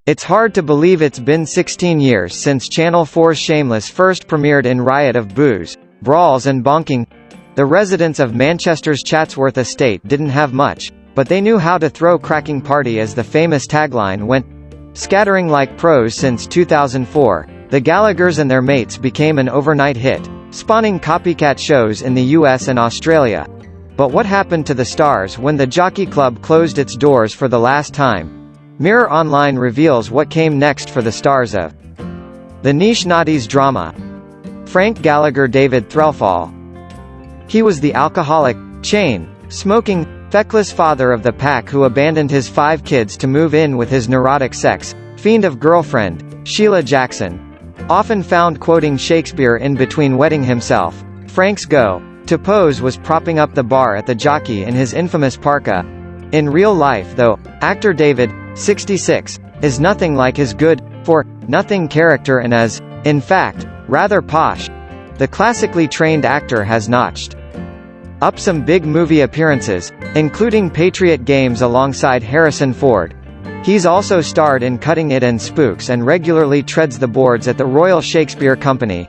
It's hard to believe it's been 16 years since Channel 4's Shameless first premiered in riot of booze, brawls and bonking. The residents of Manchester's Chatsworth estate didn't have much, but they knew how to throw cracking party, as the famous tagline went. Scattering like pros since 2004, the Gallaghers and their mates became an overnight hit, spawning copycat shows in the US and Australia. But what happened to the stars when the Jockey Club closed its doors for the last time? Mirror Online reveals what came next for the stars of the niche noughties drama. Frank Gallagher, David Threlfall. He was the alcoholic, chain-smoking, feckless father of the pack who abandoned his 5 kids to move in with his neurotic sex fiend of girlfriend, Sheila Jackson. Often found quoting Shakespeare in between wetting himself, Frank's go-to pose was propping up the bar at the Jockey in his infamous parka. In real life though, actor David, 66, is nothing like his good-for-nothing character and is, in fact, rather posh. The classically trained actor has notched up some big movie appearances, including Patriot Games alongside Harrison Ford. He's also starred in Cutting It and Spooks and regularly treads the boards at the Royal Shakespeare Company.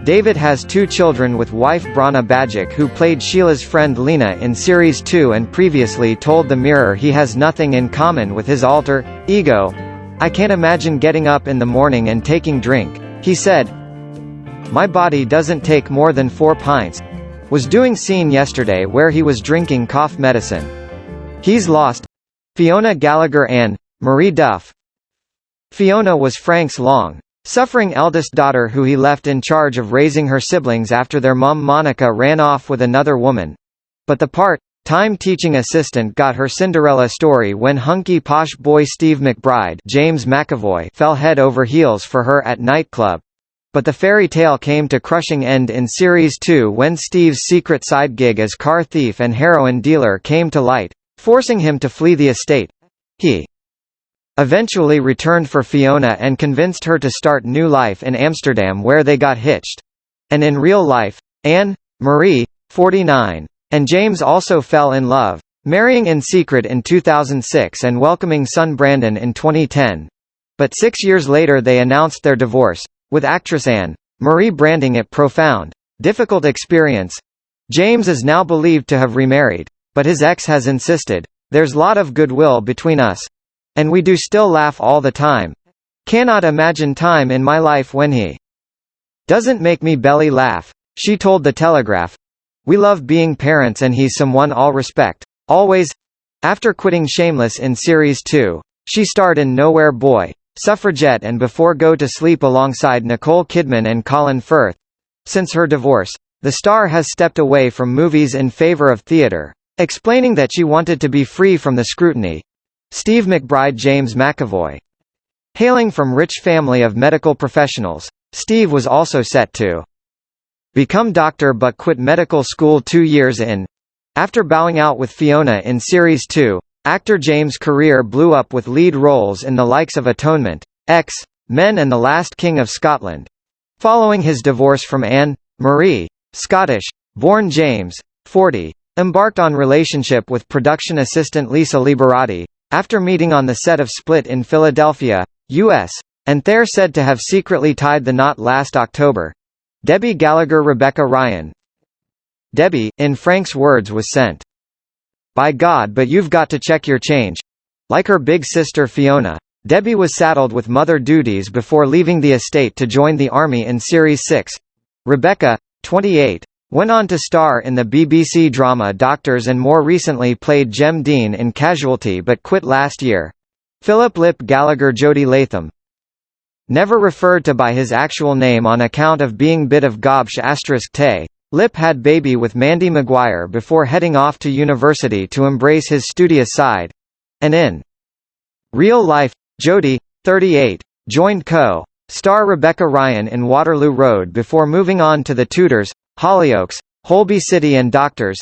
David has 2 children with wife Brana Bajic, who played Sheila's friend Lena in Series 2 and previously told The Mirror he has nothing in common with his alter ego. "I can't imagine getting up in the morning and taking drink," he said. "My body doesn't take more than 4 pints." Was doing scene yesterday where he was drinking cough medicine. He's lost Fiona Gallagher and Marie Duff. Fiona was Frank's long-suffering eldest daughter who he left in charge of raising her siblings after their mum Monica ran off with another woman. But the part-time teaching assistant got her Cinderella story when hunky posh boy Steve McBride, James McAvoy, fell head over heels for her at nightclub. But the fairy tale came to crushing end in Series 2 when Steve's secret side gig as car thief and heroin dealer came to light, forcing him to flee the estate. He eventually returned for Fiona and convinced her to start new life in Amsterdam, where they got hitched. And in real life, Anne Marie, 49, and James also fell in love, marrying in secret in 2006 and welcoming son Brandon in 2010. But 6 years later they announced their divorce, with actress Anne Marie branding it profound, difficult experience. James is now believed to have remarried, but his ex has insisted, "There's lot of goodwill between us. And we do still laugh all the time. Cannot imagine time in my life when he doesn't make me belly laugh," she told The Telegraph. "We love being parents and he's someone I'll respect, always." After quitting Shameless in Series 2, she starred in Nowhere Boy, Suffragette and Before Go to Sleep alongside Nicole Kidman and Colin Firth. Since her divorce, the star has stepped away from movies in favor of theater, explaining that she wanted to be free from the scrutiny. Steve McBride, James McAvoy. Hailing from rich family of medical professionals, Steve was also set to become doctor but quit medical school 2 years in. After bowing out with Fiona in Series 2, actor James' career blew up with lead roles in the likes of Atonement, X-Men and The Last King of Scotland. Following his divorce from Anne Marie, Scottish-born James, 40, embarked on relationship with production assistant Lisa Liberati, after meeting on the set of Split in Philadelphia, U.S., and there said to have secretly tied the knot last October. Debbie Gallagher, Rebecca Ryan. Debbie, in Frank's words, was sent by God, but you've got to check your change. Like her big sister Fiona, Debbie was saddled with mother duties before leaving the estate to join the army in Series 6. Rebecca, 28, went on to star in the BBC drama Doctors and more recently played Jem Dean in Casualty but quit last year. Philip Lip Gallagher, Jodie Latham. Never referred to by his actual name on account of being bit of gobsh *tay, Lip had baby with Mandy Maguire before heading off to university to embrace his studious side. And in real life, Jodie, 38, joined co-star Rebecca Ryan in Waterloo Road before moving on to The Tudors, Hollyoaks, Holby City and Doctors.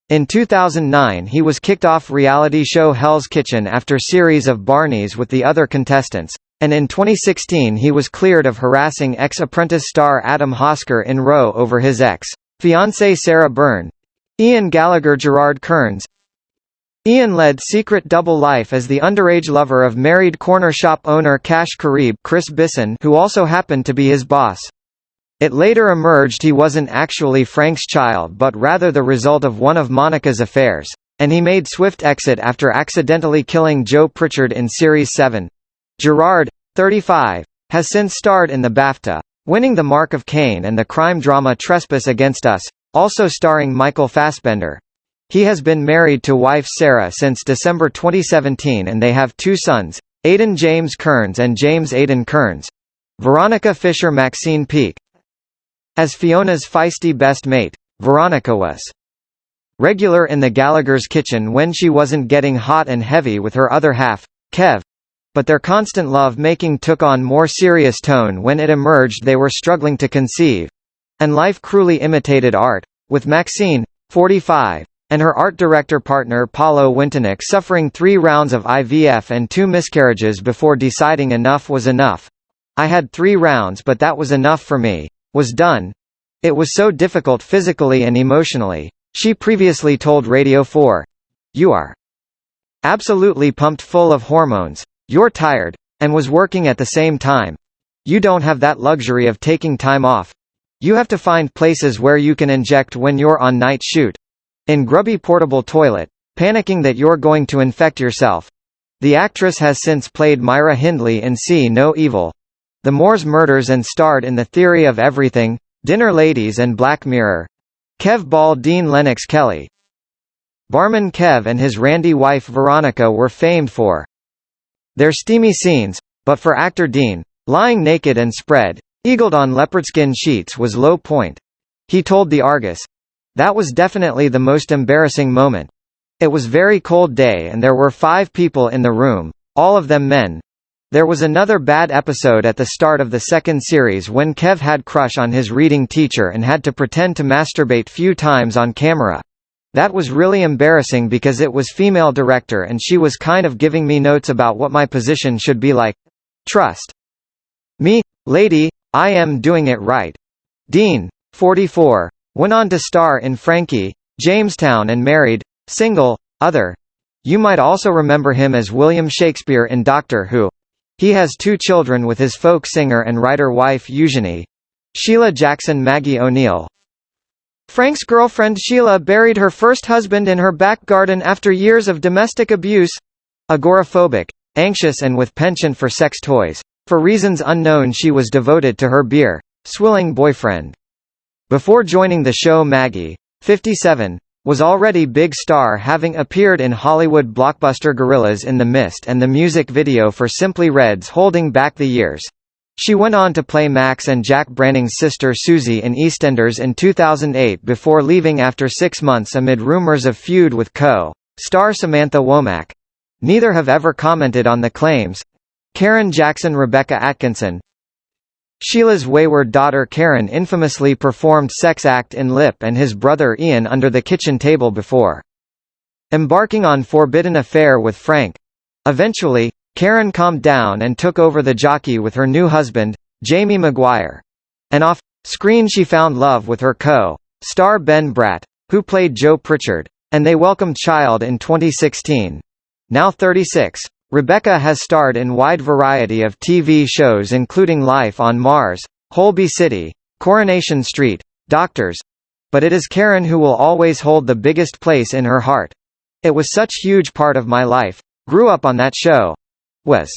In 2009 he was kicked off reality show Hell's Kitchen after series of Barneys with the other contestants, and in 2016 he was cleared of harassing ex-Apprentice star Adam Hosker in Row over his ex-fiancée Sarah Byrne. Ian Gallagher, Gerard Kearns. Ian led secret double life as the underage lover of married corner shop owner Kash Karib, Chris Bisson, who also happened to be his boss. It later emerged he wasn't actually Frank's child but rather the result of one of Monica's affairs, and he made swift exit after accidentally killing Joe Pritchard in Series 7. Gerard, 35, has since starred in the BAFTA, winning the Mark of Cain and the crime drama Trespass Against Us, also starring Michael Fassbender. He has been married to wife Sarah since December 2017 and they have 2 sons, Aidan James Kearns and James Aidan Kearns. Veronica Fisher Maxine Peake. As Fiona's feisty best mate, Veronica was regular in the Gallagher's kitchen when she wasn't getting hot and heavy with her other half, Kev. But their constant love-making took on more serious tone when it emerged they were struggling to conceive. And life cruelly imitated art, with Maxine, 45, and her art director partner Paulo Wintonick suffering 3 rounds of IVF and 2 miscarriages before deciding enough was enough. I had 3 rounds but that was enough for me. Was done. It was so difficult physically and emotionally. She previously told Radio 4. You are absolutely pumped full of hormones. You're tired, and was working at the same time. You don't have that luxury of taking time off. You have to find places where you can inject when you're on night shoot. In grubby portable toilet, panicking that you're going to infect yourself. The actress has since played Myra Hindley in See No Evil, The Moors Murders and starred in The Theory of Everything, Dinner Ladies and Black Mirror. Kev Ball Dean Lennox Kelly. Barman Kev and his randy wife Veronica were famed for their steamy scenes, but for actor Dean, lying naked and spread-eagled on leopardskin sheets was low point. He told the Argus, "That was definitely the most embarrassing moment. It was very cold day and there were 5 people in the room, all of them men. There was another bad episode at the start of the 2nd series when Kev had crush on his reading teacher and had to pretend to masturbate few times on camera. That was really embarrassing because it was female director and she was kind of giving me notes about what my position should be like. Trust me, lady, I am doing it right." Dean, 44, went on to star in Frankie, Jamestown and Married, Single, Other. You might also remember him as William Shakespeare in Doctor Who. He has 2 children with his folk singer and writer wife Eugenie. Sheila Jackson Maggie O'Neill. Frank's girlfriend Sheila buried her first husband in her back garden after years of domestic abuse. Agoraphobic, anxious and with penchant for sex toys. For reasons unknown she was devoted to her beer-swilling boyfriend. Before joining the show Maggie, 57, was already big star having appeared in Hollywood blockbuster Gorillas in the Mist and the music video for Simply Red's Holding Back the Years. She went on to play Max and Jack Branning's sister Susie in EastEnders in 2008 before leaving after 6 months amid rumors of feud with co-star Samantha Womack. Neither have ever commented on the claims. Karen Jackson Rebecca Atkinson. Sheila's wayward daughter Karen infamously performed sex act in Lip and his brother Ian under the kitchen table before embarking on forbidden affair with Frank. Eventually, Karen calmed down and took over the jockey with her new husband, Jamie Maguire. And off-screen she found love with her co-star Ben Bratt, who played Joe Pritchard, and they welcomed child in 2016. Now 36, Rebecca has starred in wide variety of TV shows including Life on Mars, Holby City, Coronation Street, Doctors. But it is Karen who will always hold the biggest place in her heart. It was such huge part of my life. Grew up on that show. Was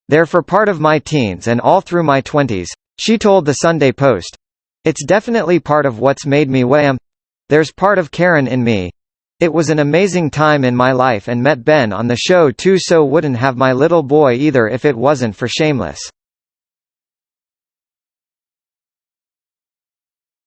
there for part of my teens and all through my 20s, she told the Sunday Post. It's definitely part of what's made me who I am. There's part of Karen in me. It was an amazing time in my life and met Ben on the show too, so wouldn't have my little boy either if it wasn't for Shameless.